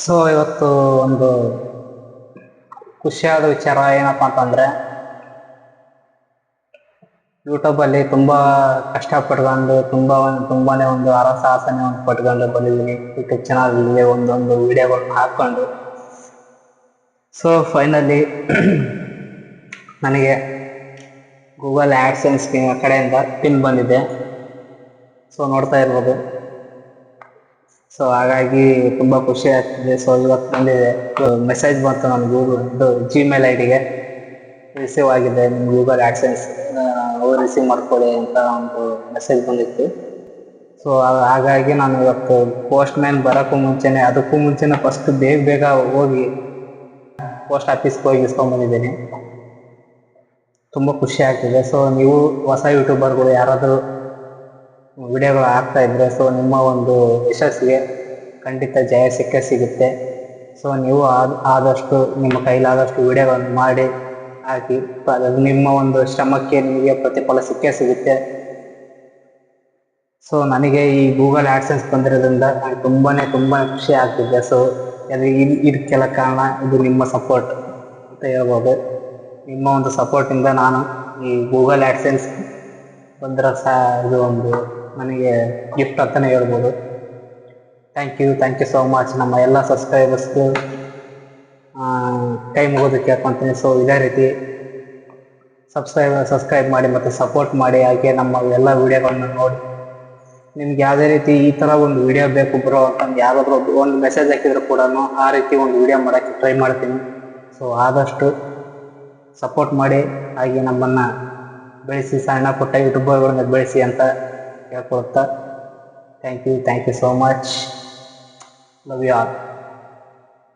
So ಇವತ್ತು ಒಂದು ಖುಷಿಯಾದ ವಿಚಾರ ಏನಪ್ಪಾ ಅಂತಂದ್ರೆ, ಯೂಟ್ಯೂಬಲ್ಲಿ ತುಂಬಾ ಕಷ್ಟಪಟ್ಕೊಂಡು ತುಂಬಾನೇ ಒಂದು ಹರಸಾಹಸನೆ ಒಂದು ಪಟ್ಕೊಂಡು ಬಂದಿದ್ದೀನಿ. ಯೂಟ್ಯೂಬ್ ಚಾನಲ್ ಒಂದೊಂದು ವಿಡಿಯೋಗಳನ್ನ ಹಾಕೊಂಡು ಸೊ ಫೈನಲಿ ನನಗೆ ಗೂಗಲ್ ಆಡ್ಸೆನ್ಸ್ ಕಡೆಯಿಂದ ಪಿನ್ ಬಂದಿದೆ. ಸೊ ನೋಡ್ತಾ ಇರ್ಬೋದು. ಸೊ ಹಾಗಾಗಿ ತುಂಬಾ ಖುಷಿ ಆಗ್ತಿದೆ. ಸೊ ಇವತ್ತು ಬಂದಿದೆ ಮೆಸೇಜ್ ಬಂತು ನನ್ನ ಗೂಗಲ್ ಜಿಮೇಲ್ ಐಡಿಗೆ, ರಿಸೀವ್ ಆಗಿದೆ ನಿಮ್ಮ ಗೂಗಲ್ ಆಡ್ಸೆನ್ಸ್ ರಿಸೀವ್ ಮಾಡ್ಕೊಳ್ಳಿ ಅಂತ ಒಂದು ಮೆಸೇಜ್ ಬಂದಿತ್ತು. ಸೊ ಹಾಗಾಗಿ ನಾನು ಇವತ್ತು ಪೋಸ್ಟ್ ಮ್ಯಾನ್ ಅದಕ್ಕೂ ಮುಂಚೆನೆ ಫಸ್ಟ್ ಬೇಗ ಹೋಗಿ ಪೋಸ್ಟ್ ಆಫೀಸ್ಗೆ ಹೋಗಿ ಇಸ್ಕೊಂಡ್ಬಂದಿದ್ದೀನಿ. ತುಂಬ ಖುಷಿ ಆಗ್ತಿದೆ. ಸೊ ನೀವು ಹೊಸ ಯೂಟ್ಯೂಬರ್ಗಳು ಯಾರಾದರೂ ವಿಡಿಯೋಗಳು ಹಾಕ್ತಾ ಇದ್ರೆ, ಸೊ ನಿಮ್ಮ ಒಂದು ಯಶಸ್ಸಿಗೆ ಖಂಡಿತ ಜಯ ಸಿಗುತ್ತೆ. ಸೊ ನೀವು ಆದಷ್ಟು ನಿಮ್ಮ ಕೈಲಾದಷ್ಟು ವಿಡಿಯೋಗಳನ್ನು ಮಾಡಿ ಹಾಕಿ, ನಿಮ್ಮ ಒಂದು ಶ್ರಮಕ್ಕೆ ನಿಮಗೆ ಪ್ರತಿಫಲ ಸಿಗುತ್ತೆ. ಸೊ ನನಗೆ ಈ ಗೂಗಲ್ ಆಡ್ಸೆನ್ಸ್ ಬಂದಿರೋದ್ರಿಂದ ನನಗೆ ತುಂಬಾನೇ ಖುಷಿ ಆಗ್ತಿದೆ. ಸೊ ಇದಕ್ಕೆಲ್ಲ ಕಾರಣ ಇದು ನಿಮ್ಮ ಸಪೋರ್ಟ್ ಅಂತ ಹೇಳ್ಬೋದು. ನಿಮ್ಮ ಒಂದು ಸಪೋರ್ಟಿಂದ ನಾನು ಈ ಗೂಗಲ್ ಆಡ್ಸೆನ್ಸ್ ಬಂದಿರೋ ಇದು ಒಂದು ನನಗೆ ಗಿಫ್ಟ್ ಅಂತಾನೆ ಹೇಳ್ಬೋದು. Thank you so much. ನಮ್ಮ ಎಲ್ಲ ಸಬ್ಸ್ಕ್ರೈಬರ್ಸ್ಗೂ ಕೈ ಮುಗೋದಕ್ಕೆ ಕೇಳ್ಕೊತೀನಿ. ಸೊ ಇದೇ ರೀತಿ ಸಬ್ಸ್ಕ್ರೈಬ್ ಮಾಡಿ ಮತ್ತು ಸಪೋರ್ಟ್ ಮಾಡಿ. ಹಾಗೆ ನಮ್ಮ ಎಲ್ಲ ವಿಡಿಯೋಗಳನ್ನ ನೋಡಿ ನಿಮ್ಗೆ ಯಾವುದೇ ರೀತಿ ಈ ಥರ ಒಂದು ವಿಡಿಯೋ ಬೇಕು ಬ್ರೋ ಅಂತಂದು ಯಾರಾದರೂ ಒಂದು ಮೆಸೇಜ್ ಹಾಕಿದ್ರು ಕೂಡ ಆ ರೀತಿ ಒಂದು ವಿಡಿಯೋ ಮಾಡೋಕ್ಕೆ ಟ್ರೈ ಮಾಡ್ತೀನಿ. ಸೊ ಆದಷ್ಟು ಸಪೋರ್ಟ್ ಮಾಡಿ, ಹಾಗೆ ನಮ್ಮನ್ನು ಬೆಳೆಸಿ, ಸಣ್ಣ ಪುಟ್ಟ ಯೂಟ್ಯೂಬರ್ಗಳನ್ನ ಬೆಳೆಸಿ ಅಂತ ಹೇಳ್ಕೊಳ್ತಾ thank you so much. Love you all.